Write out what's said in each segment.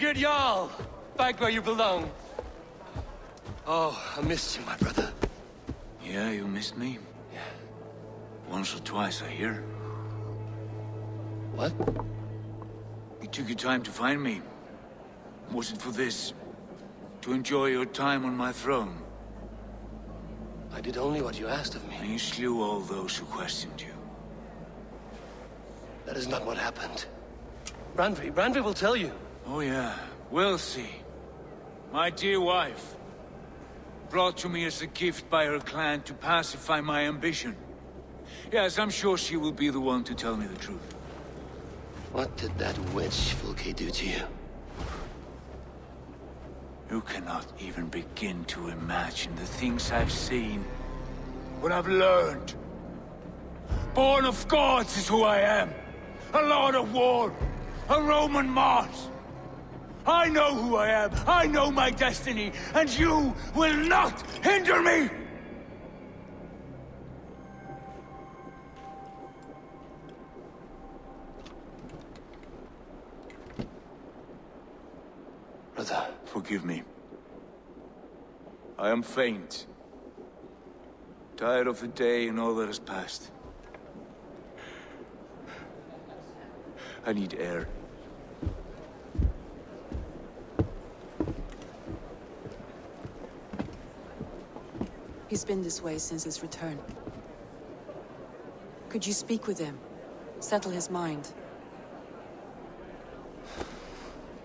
Sigurd Jarl! Back where you belong. Oh, I missed you, my brother. Yeah, you missed me? Yeah. Once or twice, I hear. What? You took your time to find me. Was it for this? To enjoy your time on my throne? I did only what you asked of me. And you slew all those who questioned you. That is not what happened. Brandvi will tell you. Oh yeah, we'll see. My dear wife, brought to me as a gift by her clan to pacify my ambition. Yes, I'm sure she will be the one to tell me the truth. What did that witch Fulke do to you? You cannot even begin to imagine the things I've seen. What I've learned. Born of gods is who I am. A lord of war. A Roman Mars. I know who I am. I know my destiny. And you will not hinder me! Brother. Forgive me. I am faint. Tired of the day and all that has passed. I need air. He's been this way since his return. Could you speak with him? Settle his mind?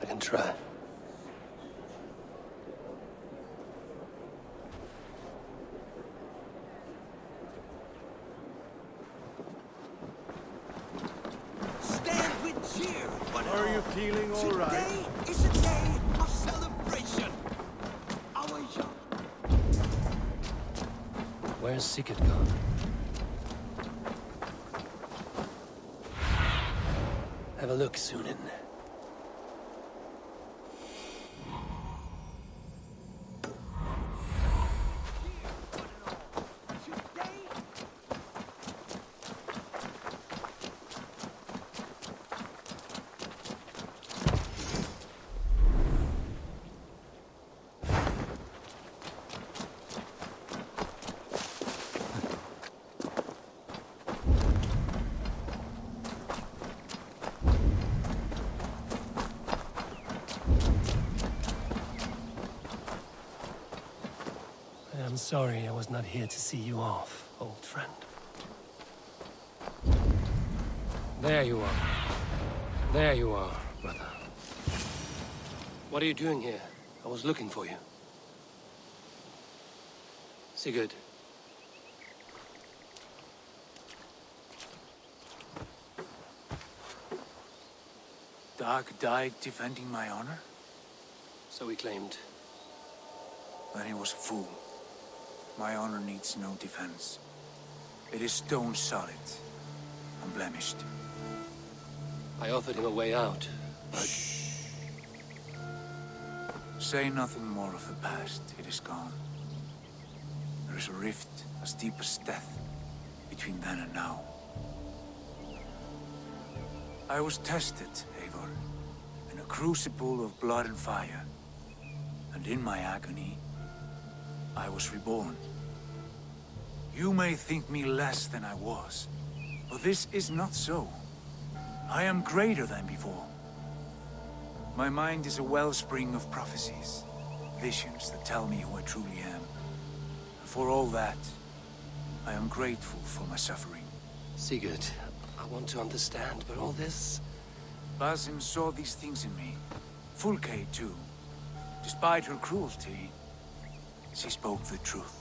I can try. Are you feeling all right? Today is a day of celebration. Our young. Where's Sigurd gone? Have a look, Sunan. I'm sorry I was not here to see you off, old friend. There you are. There you are, brother. What are you doing here? I was looking for you. Sigurd. Dag died defending my honor? So he claimed. Then he was a fool. My honor needs no defense. It is stone solid, unblemished. I offered him a way out, but... Shh. Say nothing more of the past. It is gone. There is a rift as deep as death between then and now. I was tested, Eivor, in a crucible of blood and fire. And in my agony, I was reborn. You may think me less than I was, but this is not so. I am greater than before. My mind is a wellspring of prophecies, visions that tell me who I truly am. And for all that, I am grateful for my suffering. Sigurd, I want to understand, but all this... Basim saw these things in me. Fulke, too. Despite her cruelty, she spoke the truth.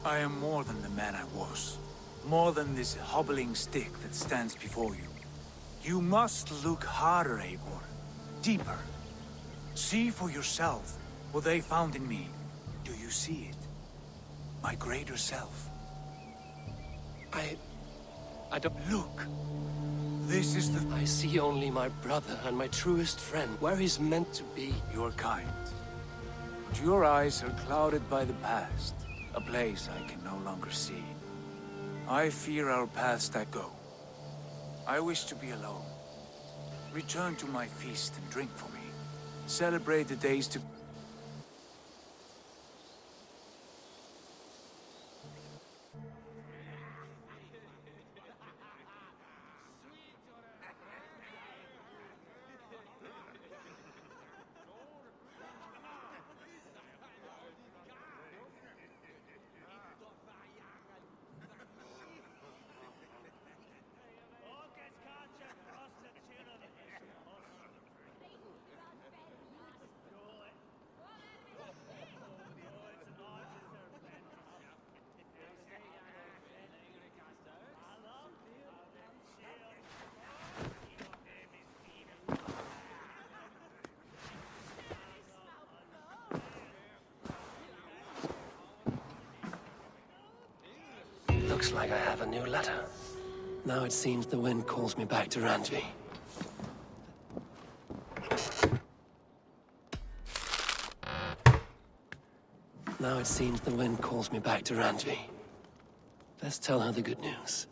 I am more than the man I was. More than this hobbling stick that stands before you. You must look harder, Eivor. Deeper. See for yourself what they found in me. Do you see it? My greater self. I don't... Look. This is the... I see only my brother and my truest friend, where he's meant to be. You're kind. But your eyes are clouded by the past. A place I can no longer see. I fear our paths that go. I wish to be alone. Return to my feast and drink for me. celebrate the days to... Looks like I have a new letter. Now it seems the wind calls me back to Randvi. Now it seems the wind calls me back to Randvi. Let's tell her the good news.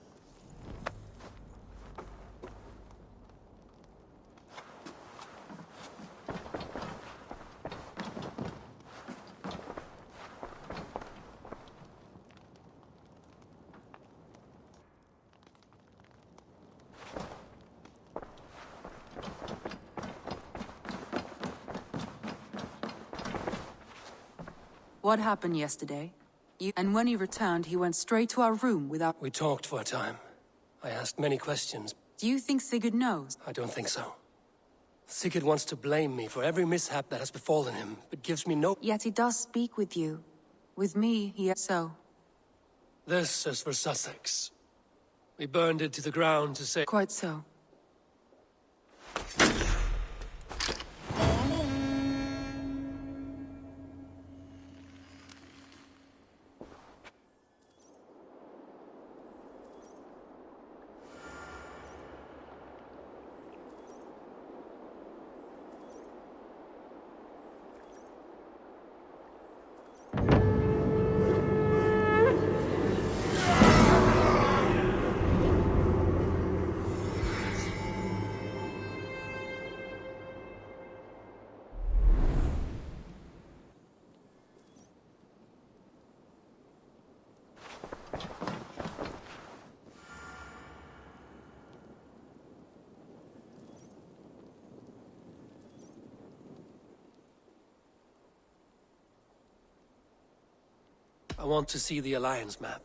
What happened yesterday? And when he returned, he went straight to our room without... We talked for a time. I asked many questions. Do you think Sigurd knows? I don't think so. Sigurd wants to blame me for every mishap that has befallen him, but gives me no... Yet he does speak with you. With me, he... So. This is for Sussex. We burned it to the ground to say... Quite so. I want to see the Alliance map.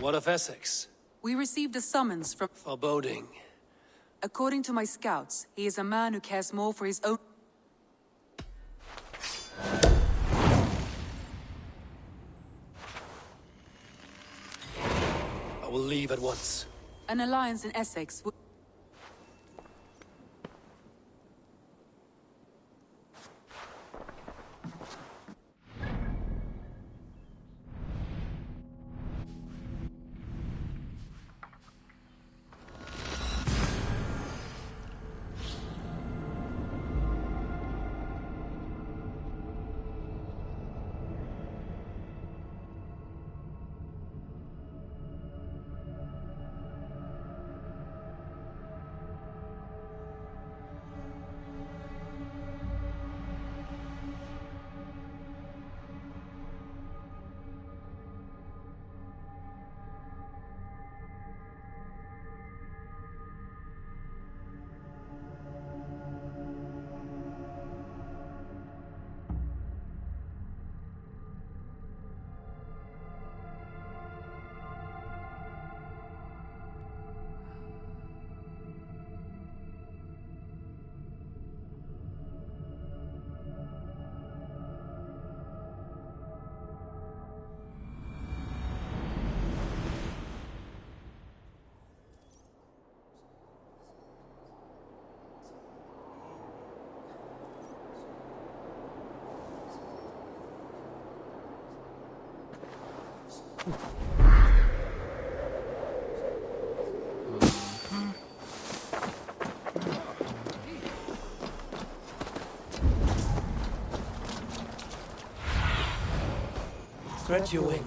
What of Essex? We received a summons from... Foreboding. According to my scouts, he is a man who cares more for his own... I will leave at once. An alliance in Essex would... Stretch your wing.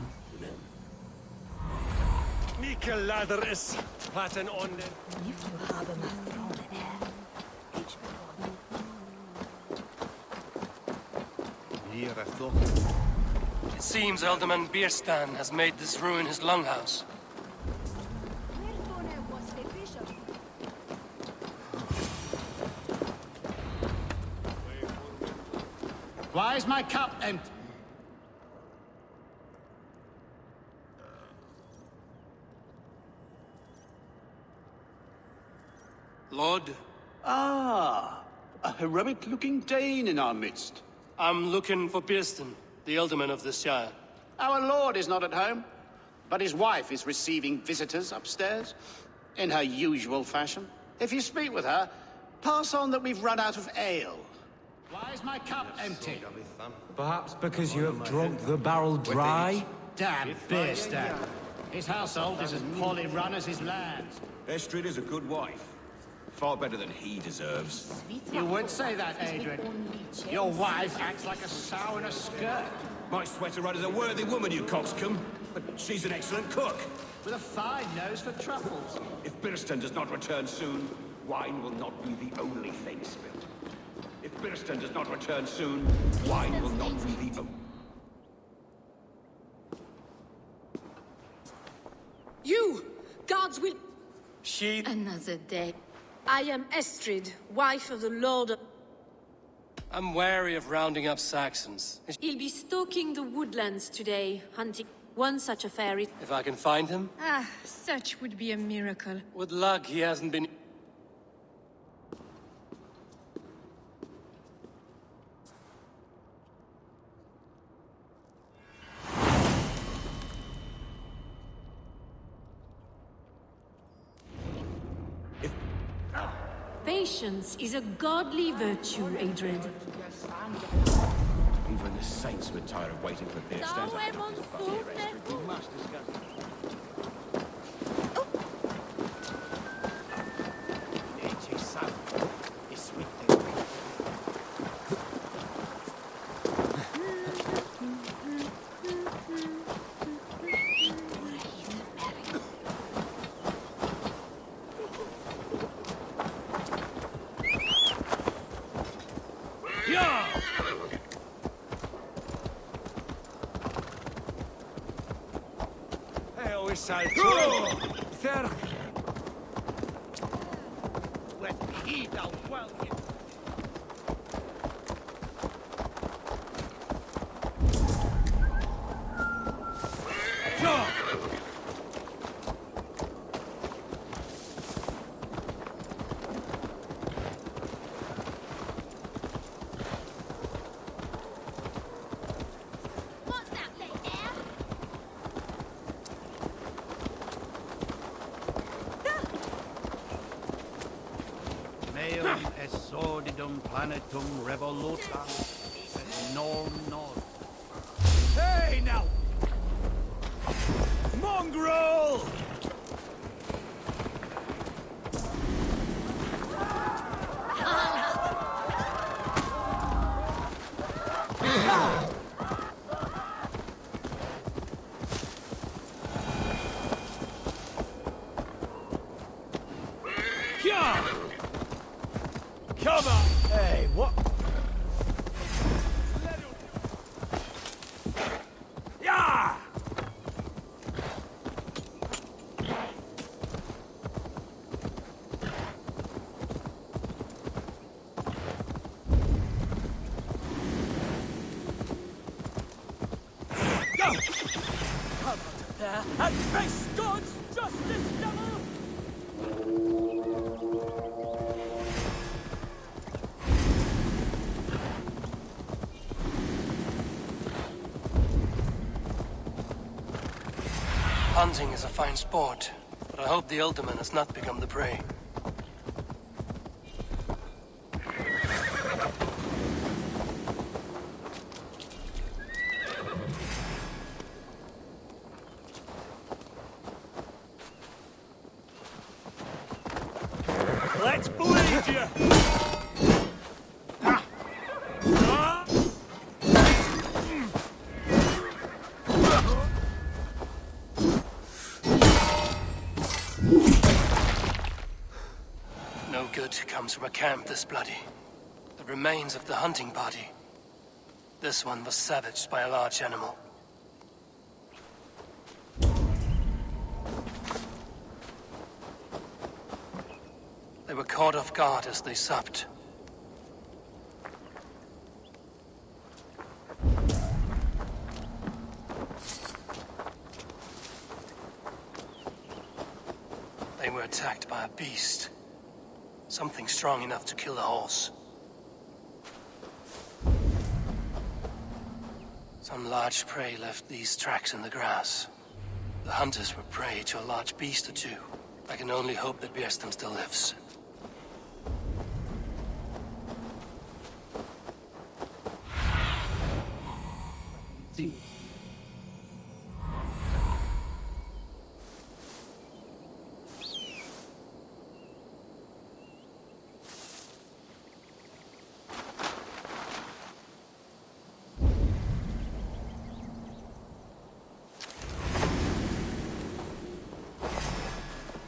Mikkel lader is platen on den. It seems Alderman Bierstan has made this ruin his longhouse. Why is my cup empty? Lord, Ah, a heroic-looking Dane in our midst. I'm looking for Bierstan, the Alderman of this shire. Our lord is not at home, but his wife is receiving visitors upstairs, in her usual fashion. If you speak with her, pass on that we've run out of ale. Why is my cup empty? Perhaps because you have drunk the barrel dry? Damn Beerstan. His household is as poorly run as his lands. Estrid is a good wife. Far better than he deserves. You would say that, Adrian. Your wife acts like a sow in a skirt. My sweater run is a worthy woman, you coxcomb. But she's an excellent cook. With a fine nose for truffles. If Birston does not return soon, wine will not be the only thing spilled. If Birston does not return soon, wine will not be the only... You! Guards will... She... Another day. I am Estrid, wife of the Lord of... I'm wary of rounding up Saxons. He'll be stalking the woodlands today, hunting one such a fairy. If I can find him, Ah, such would be a miracle. with luck he hasn't been... Patience is a godly virtue, Adrian. Even the saints would tire of waiting for Birston's... Meum est sordidum planetum revolutam, et non. Hey now! Mongrel! Come on! Hey, what? Yeah! Go! Come out there and face God's justice, devil! Hunting is a fine sport, but I hope the Alderman has not become the prey. to you! No good comes from a camp this bloody. The remains of the hunting party. This one was savaged by a large animal. They were caught off guard as they supped. They were attacked by a beast. Something strong enough to kill a horse. Some large prey left these tracks in the grass. The hunters were prey to a large beast or two. I can only hope that Björsten still lives.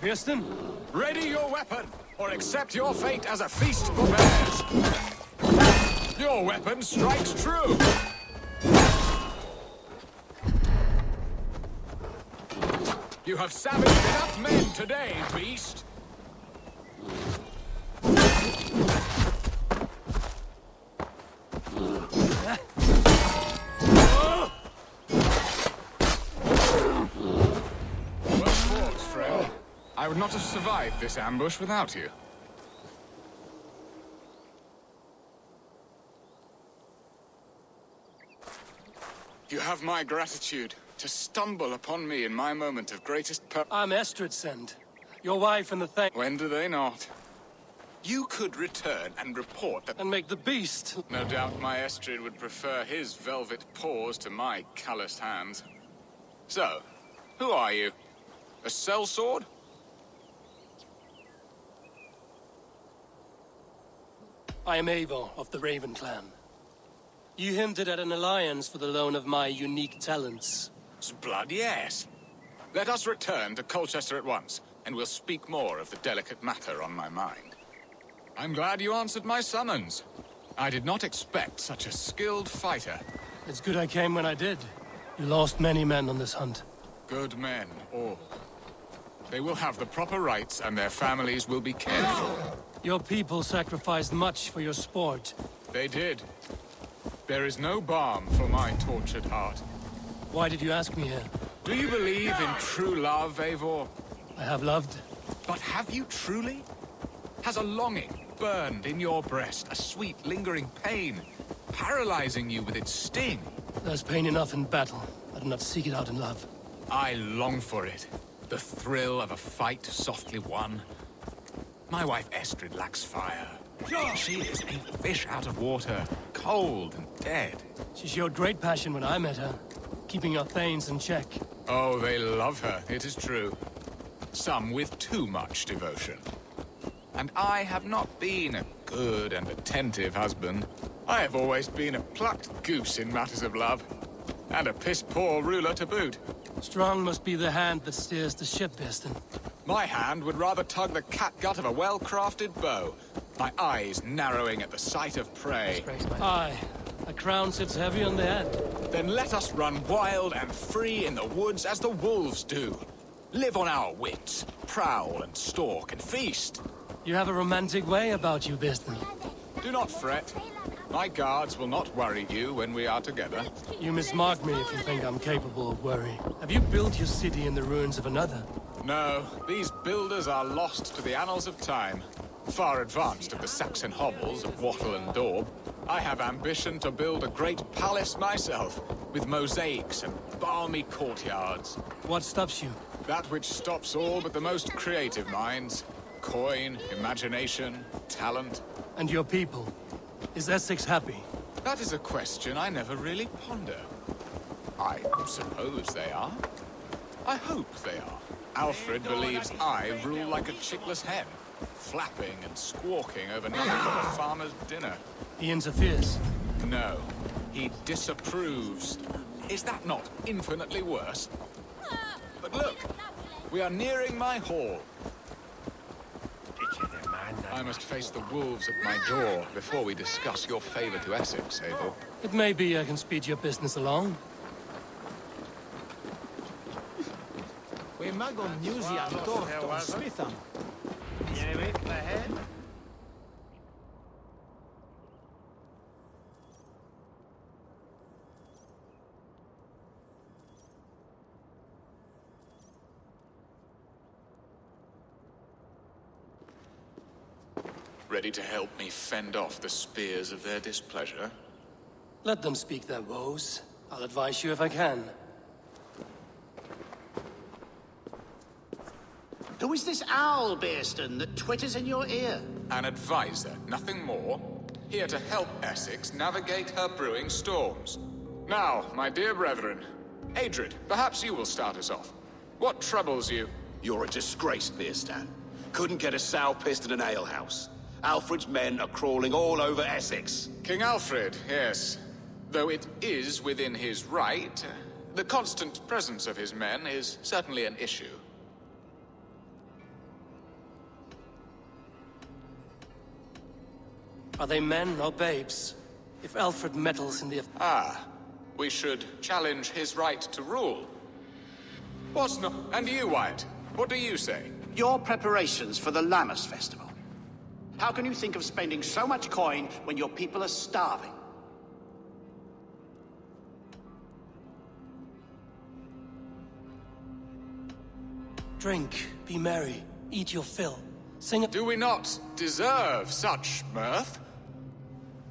Björsten? Ready your weapon, or accept your fate as a feast for bears. Your weapon strikes true. You have savaged enough men today, beast. I would not have survived this ambush without you. You have my gratitude to stumble upon me in my moment of greatest I'm Estridsend, your wife and the thing. When do they not? You could return and report that... And make the beast. No doubt my Estrid would prefer his velvet paws to my calloused hands. So, who are you? A sellsword? I am Eivor of the Raven clan. You hinted at an alliance for the loan of my unique talents. Blood, yes. Let us return to Colchester at once, and we'll speak more of the delicate matter on my mind. I'm glad you answered my summons. I did not expect such a skilled fighter. It's good I came when I did. You lost many men on this hunt. Good men, all. They will have the proper rights, and their families will be cared for. Your people sacrificed much for your sport. They did. There is no balm for my tortured heart. Why did you ask me here? Do you believe in true love, Eivor? I have loved. But have you truly? Has a longing burned in your breast, a sweet, lingering pain, paralyzing you with its sting? There's pain enough in battle. I do not seek it out in love. I long for it. The thrill of a fight softly won. My wife Estrid lacks fire. She is a fish out of water, cold and dead. She showed great passion when I met her, keeping your thanes in check. Oh, they love her, it is true. Some with too much devotion. And I have not been a good and attentive husband. I have always been a plucked goose in matters of love. And a piss-poor ruler to boot. Strong must be the hand that steers the ship, Björsten. My hand would rather tug the catgut of a well-crafted bow, my eyes narrowing at the sight of prey. Aye, a crown sits heavy on the head. Then let us run wild and free in the woods as the wolves do. Live on our wits, prowl and stalk and feast. You have a romantic way about you, Björsten. Do not fret. My guards will not worry you when we are together. You mismark me if you think I'm capable of worry. Have you built your city in the ruins of another? No, these builders are lost to the annals of time. Far advanced of the Saxon hovels of Wattle and Daub, I have ambition to build a great palace myself, with mosaics and balmy courtyards. What stops you? That which stops all but the most creative minds. Coin, imagination, talent. And your people? Is Essex happy? That is a question I never really ponder. I suppose they are. I hope they are. Alfred believes I rule like a chickless hen. flapping and squawking over nothing but a farmer's dinner. He interferes. No, he disapproves. Is that not infinitely worse? But look, we are nearing my hall. I must face the wolves at my door before we discuss your favor to Essex, Abel. It may be I can speed your business along. We mag on museum dort on Smitham. Ready to help me fend off the spears of their displeasure? Let them speak their woes. I'll advise you if I can. Who is this owl, Bearston, that twitters in your ear? An advisor, nothing more. Here to help Essex navigate her brewing storms. Now, my dear brethren, Adrid, perhaps you will start us off. What troubles you? You're a disgrace, Bearstan. Couldn't get a sow pissed in an alehouse. Alfred's men are crawling all over Essex. King Alfred, yes. Though it is within his right, the constant presence of his men is certainly an issue. Are they men or babes? If Alfred meddles in the... We should challenge his right to rule. What's not... And you, Wyatt, what do you say? Your preparations for the Lammas festival. How can you think of spending so much coin when your people are starving? Drink, be merry, eat your fill. Sing it. Do we not deserve such mirth?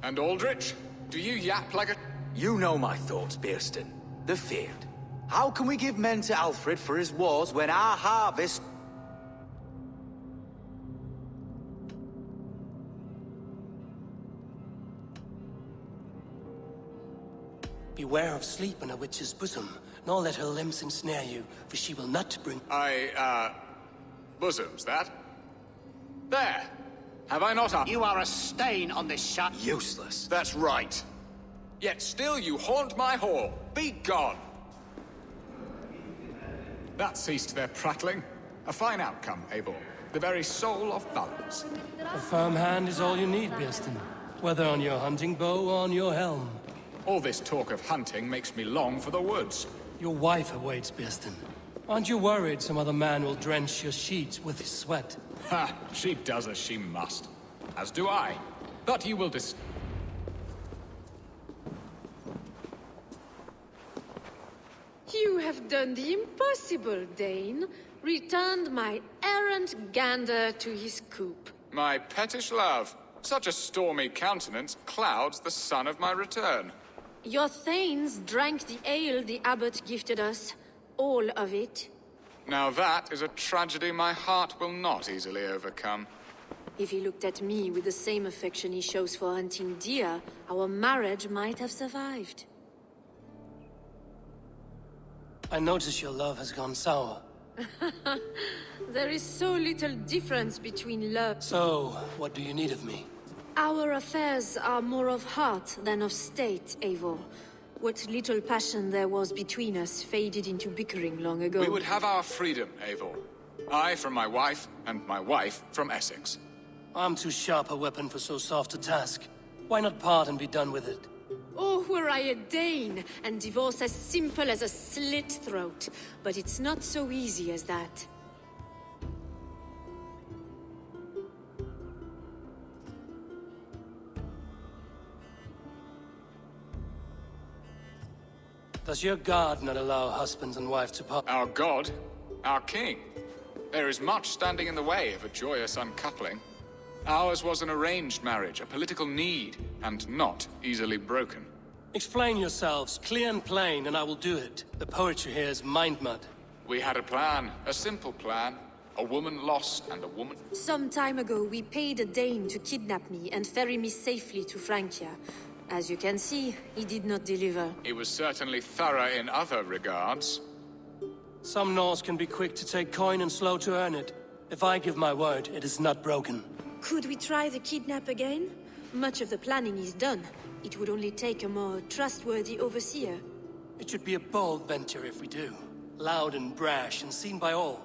And Aldrich, do you yap like a... You know my thoughts, Bearston. The field. How can we give men to Alfred for his wars when our harvest... Beware of sleep in a witch's bosom, nor let her limbs ensnare you, for she will not bring... Bosoms, that? There! Have I not... You are a stain on this shut... Useless. That's right. Yet still you haunt my hall. Be gone! That ceased their prattling. A fine outcome, Abel. The very soul of balance. A firm hand is all you need, Bearston. Whether on your hunting bow or on your helm. All this talk of hunting makes me long for the woods. Your wife awaits, Bearston. Aren't you worried some other man will drench your sheets with his sweat? Ha! She does as she must. As do I. But you will You have done the impossible, Dane. Returned my errant gander to his coop. My pettish love. Such a stormy countenance clouds the sun of my return. Your thanes drank the ale the abbot gifted us. All of it. Now that is a tragedy my heart will not easily overcome. If he looked at me with the same affection he shows for hunting deer, our marriage might have survived. I notice your love has gone sour. There is so little difference between love. So, what do you need of me? Our affairs are more of heart than of state, Eivor. What little passion there was between us faded into bickering long ago. We would have our freedom, Eivor. I from my wife, and my wife from Essex. I'm too sharp a weapon for so soft a task. Why not part and be done with it? Oh, were I a Dane, and divorce as simple as a slit throat. But it's not so easy as that. Does your god not allow husbands and wives to part? Our god? Our king? There is much standing in the way of a joyous uncoupling. Ours was an arranged marriage, a political need, and not easily broken. Explain yourselves, clear and plain, and I will do it. The poetry here is mind mud. We had a plan, a simple plan. A woman lost and a woman... Some time ago, we paid a Dane to kidnap me and ferry me safely to Francia. As you can see, he did not deliver. He was certainly thorough in other regards. Some Norse can be quick to take coin and slow to earn it. If I give my word, it is not broken. Could we try the kidnap again? Much of the planning is done. It would only take a more trustworthy overseer. It should be a bold venture if we do. Loud and brash and seen by all.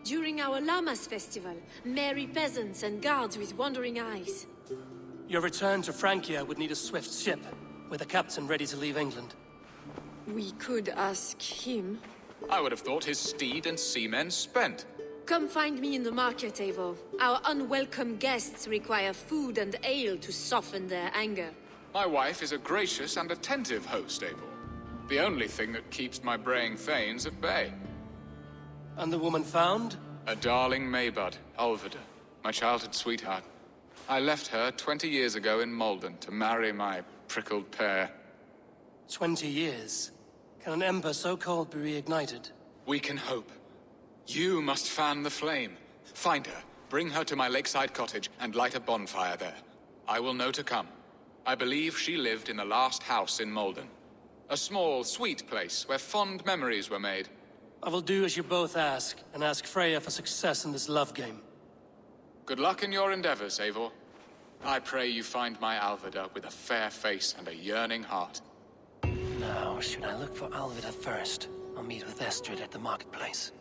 During our Llamas festival, merry peasants and guards with wandering eyes. Your return to Francia would need a swift ship, with a captain ready to leave England. We could ask him. I would have thought his steed and seamen spent. Come find me in the market, Eivor. Our unwelcome guests require food and ale to soften their anger. My wife is a gracious and attentive host, Eivor. The only thing that keeps my braying thanes at bay. And the woman found? A darling Maybud, Ulvida, my childhood sweetheart. I left her 20 years ago in Malden to marry my prickled pear. 20 years? Can an ember so cold be reignited? We can hope. You must fan the flame. Find her, bring her to my lakeside cottage, and light a bonfire there. I will know to come. I believe she lived in the last house in Malden. A small, sweet place where fond memories were made. I will do as you both ask, and ask Freya for success in this love game. Good luck in your endeavors, Eivor. I pray you find my Alvida with a fair face and a yearning heart. Now, should I look for Alvida first? I'll meet with Estrid at the marketplace.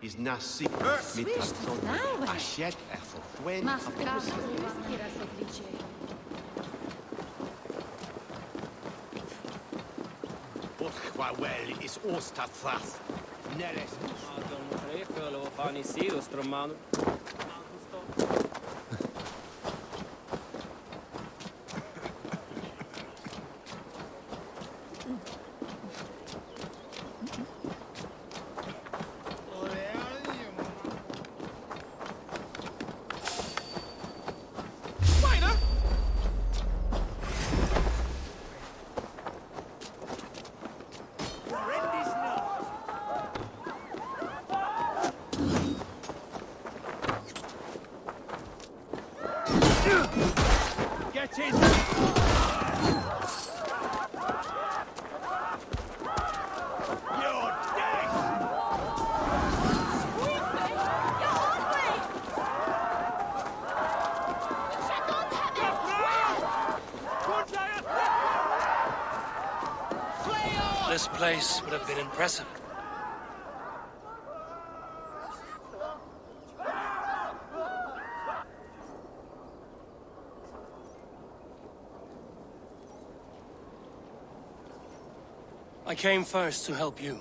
Is nasi mit Ashet Ethel well is Ostathrath. Neres. This place would have been impressive. I came first to help you.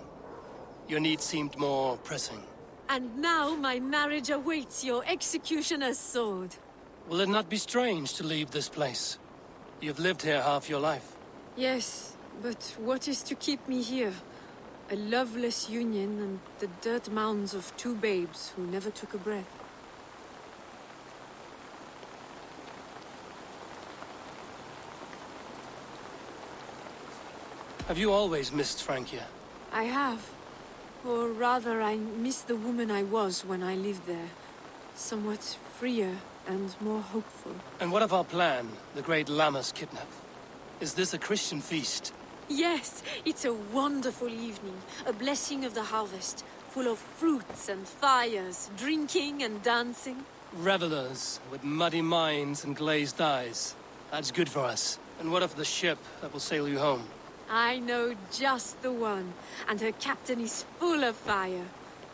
Your need seemed more pressing. And now my marriage awaits your executioner's sword. Will it not be strange to leave this place? You've lived here half your life. Yes, but what is to keep me here? A loveless union and the dirt mounds of two babes who never took a breath. Have you always missed Francia? I have. Or rather, I miss the woman I was when I lived there. Somewhat freer and more hopeful. And what of our plan, the great Llamas kidnap? Is this a Christian feast? Yes, it's a wonderful evening. A blessing of the harvest, full of fruits and fires, drinking and dancing. Revelers with muddy minds and glazed eyes. That's good for us. And what of the ship that will sail you home? I know just the one, and her captain is full of fire.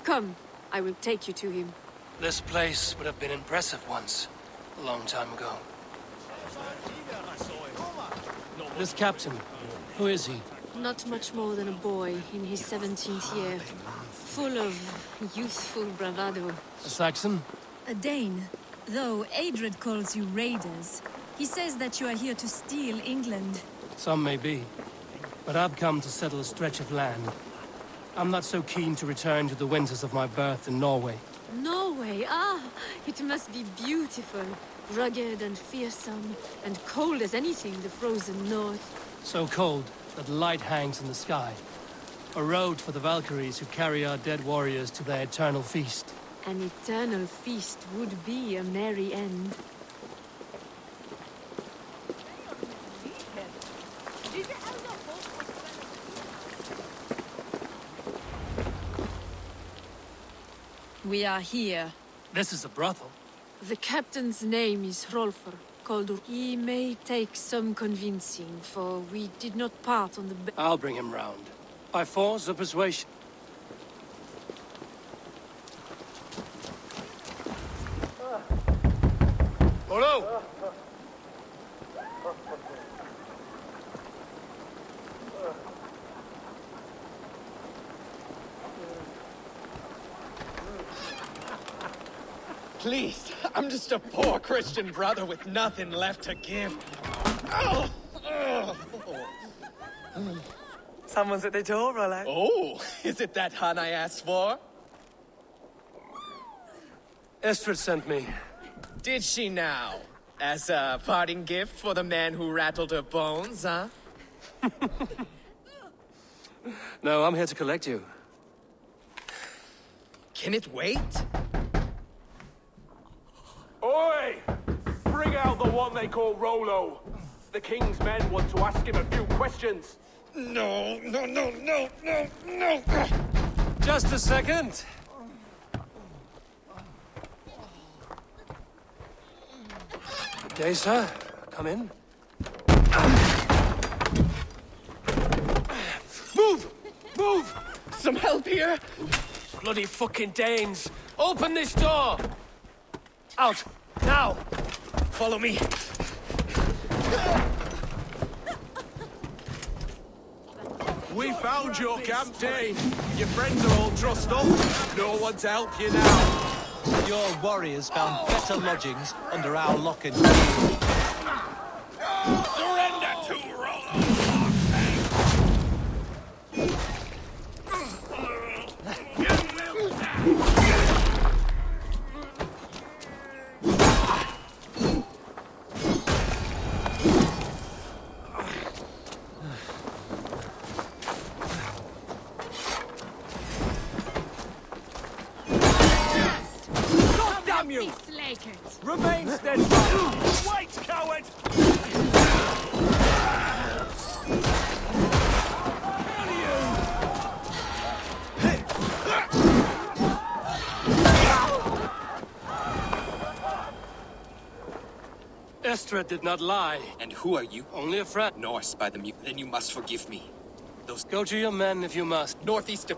Come, I will take you to him. This place would have been impressive once, a long time ago. This captain, who is he? Not much more than a boy in his 17th year, full of youthful bravado. A Saxon? A Dane, though Adred calls you raiders. He says that you are here to steal England. Some may be, but I've come to settle a stretch of land. I'm not so keen to return to the winters of my birth in Norway. Norway, ah, it must be beautiful. Rugged and fearsome, and cold as anything the frozen north. So cold that light hangs in the sky. A road for the Valkyries who carry our dead warriors to their eternal feast. An eternal feast would be a merry end. We are here. This is a brothel. The captain's name is Hrolfr, called He may take some convincing, for we did not part on the I'll bring him round. By force or persuasion. Hello! Please, I'm just a poor Christian brother with nothing left to give. Oh! Someone's at the door, Rollo. Oh, is it that hun I asked for? Estrid sent me. Did she now? As a parting gift for the man who rattled her bones, huh? No, I'm here to collect you. Can it wait? Oi! Bring out the one they call Rollo. The king's men want to ask him a few questions. No. Just a second. Okay, sir. Come in. Move! Move! Some help here? Bloody fucking Danes! Open this door! Out! Now! Follow me. We found your camp, Dane. Your friends are all trussed up. No one to help you now. Your warriors found better lodgings under our lock and key. Surrender to Rollo! Remain steadfast! Wait, coward! Estrid did not lie. And who are you? Only a friend. Norse by the Then you must forgive me. Those Go to your men if you must. northeast of...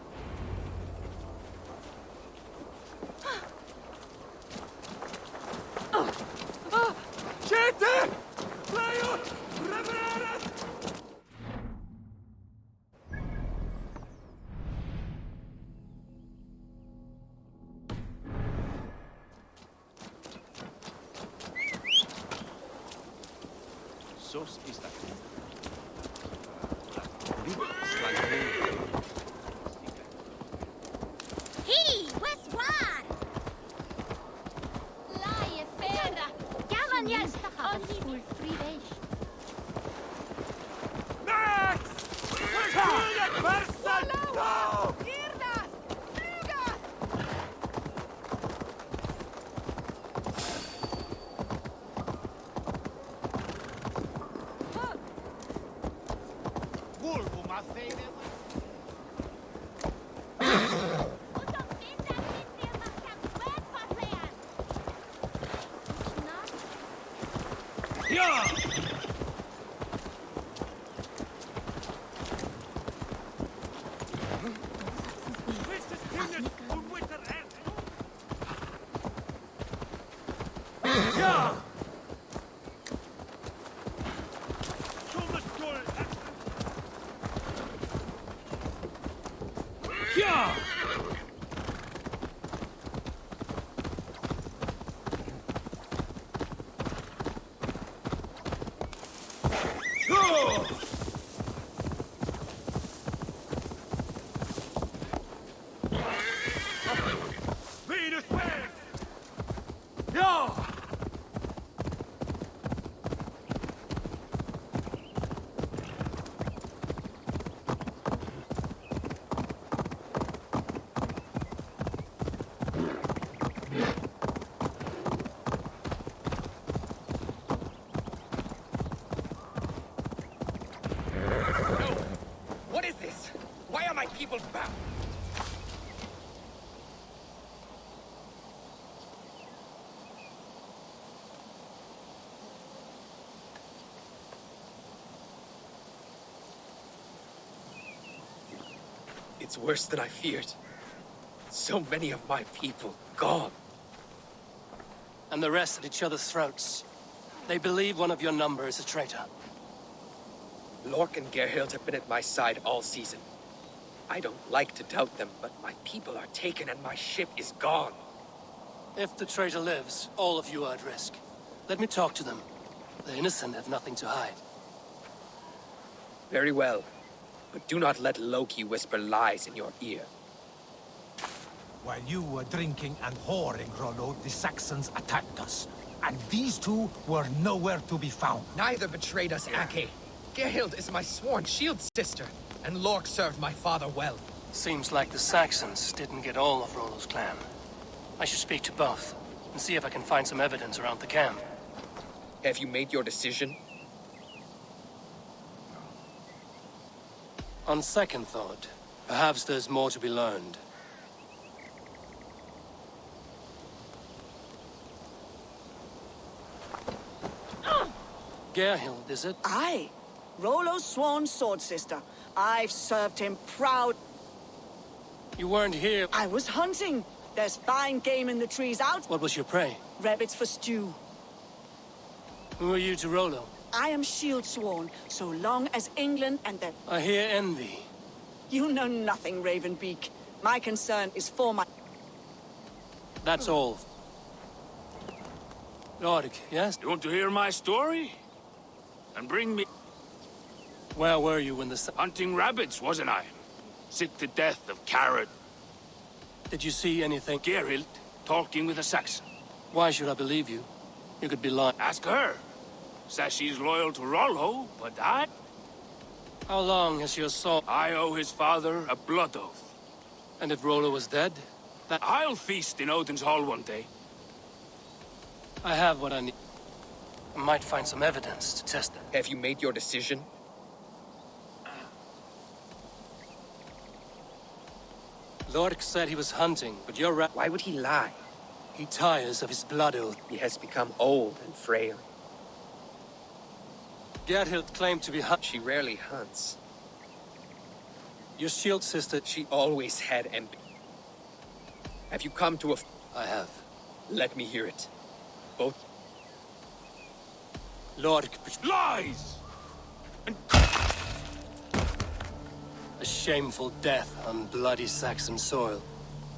Sos ist das. Hei, where's Juan? Laie fera. Gaman jest on full 3 days. Max! No! What is this? Why are my people bound? It's worse than I feared. So many of my people gone. And the rest at each other's throats. They believe one of your number is a traitor. Lork and Gerhild have been at my side all season. I don't like to doubt them, but my people are taken and my ship is gone. If the traitor lives, all of you are at risk. Let me talk to them. The innocent have nothing to hide. Very well. But do not let Loki whisper lies in your ear. While you were drinking and whoring, Rollo, the Saxons attacked us. And these two were nowhere to be found. Neither betrayed us, Ake. Gerhild is my sworn shield sister, and Lork served my father well. Seems like the Saxons didn't get all of Rollo's clan. I should speak to both, and see if I can find some evidence around the camp. Have you made your decision? On second thought, perhaps there's more to be learned. Gerhild, is it? Aye. Rollo's sworn sword sister. I've served him proud. You weren't here. I was hunting. There's fine game in the trees out. What was your prey? Rabbits for stew. Who are you to Rollo? I am shield sworn, so long as England and the... I hear envy. You know nothing, Ravenbeak. My concern is for my... That's all. Lord, yes? You want to hear my story? And bring me... Where were you when the... Hunting rabbits, wasn't I? Sick to death of carrot. Did you see anything? Gerhild talking with a Saxon. Why should I believe you? You could be lying. Ask her. Says she's loyal to Rollo, but I... How long has your soul... I owe his father a blood oath. And if Rollo was dead? That... I'll feast in Odin's hall one day. I have what I need. I might find some evidence to test it. Have you made your decision? Lork said he was hunting, but you're right. Why would he lie? He tires of his blood oath. He has become old and frail. Gerhild claimed to be She rarely hunts. Your shield sister... She always had Have you come to a... I have. Let me hear it. Both... Lord... Lies! A shameful death on bloody Saxon soil.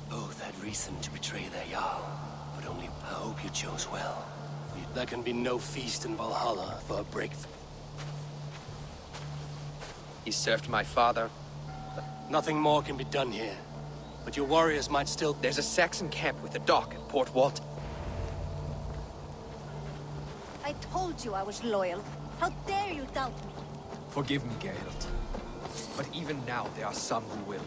Both had reason to betray their Jarl, but only Paoki chose well. There can be no feast in Valhalla for a breakthrough. He served my father. Nothing more can be done here. But your warriors might still... There's a Saxon camp with a dock at Port Walton. I told you I was loyal. How dare you doubt me? Forgive me, Gerhild. But even now, there are some who will.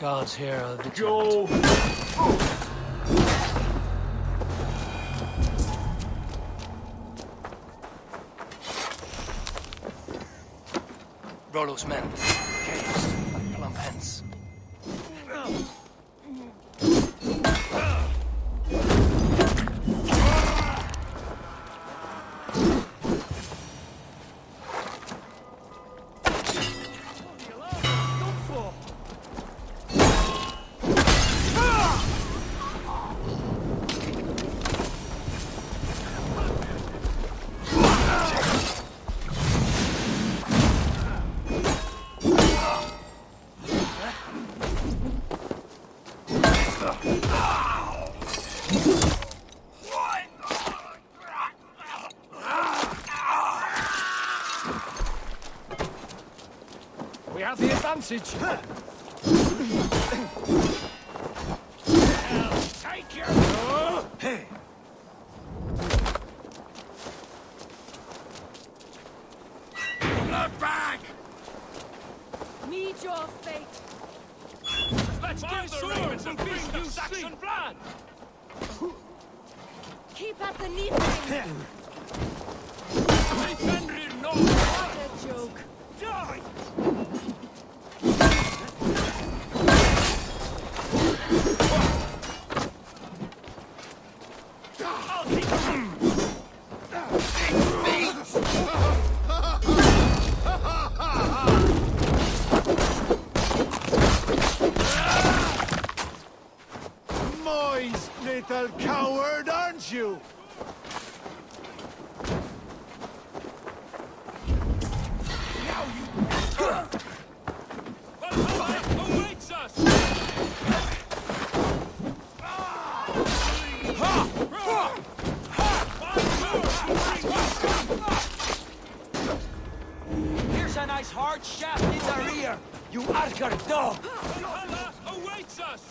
Guards here are vigilant. Rollo's men. Caves, like plump hens. We have the advantage. Take your... Hey. Look back! Meet your fate. Let's give the ravens a feast of Saxon blood! Keep at the needling. Fenrir no! What a joke. Die! Moist little coward, aren't you? Valhalla awaits us! Here's a nice hard shaft in the rear, you Archer dog! Valhalla awaits us!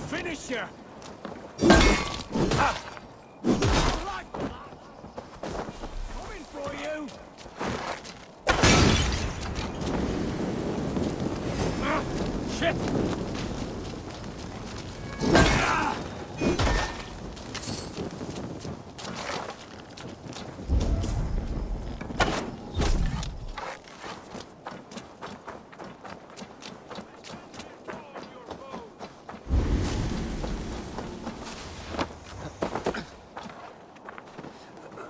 Finisher! Coming for you! Shit!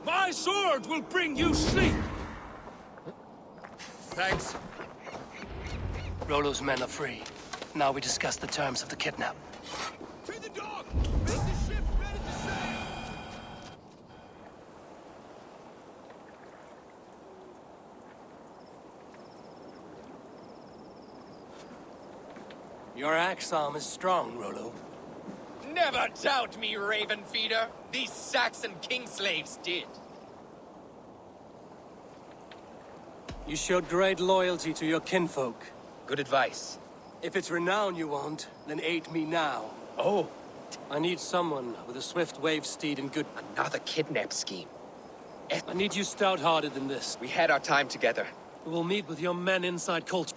My sword will bring you sleep! Thanks. Rollo's men are free. Now we discuss the terms of the kidnap. To the dog! Make the ship ready to sail! Your axe arm is strong, Rollo. Never doubt me, Raven Feeder. These Saxon king slaves did. You showed great loyalty to your kinfolk. Good advice. If it's renown you want, then aid me now. Oh. I need someone with a swift wave steed and good... Another kidnap scheme. I need you stout-hearted than this. We had our time together. We will meet with your men inside Colchester.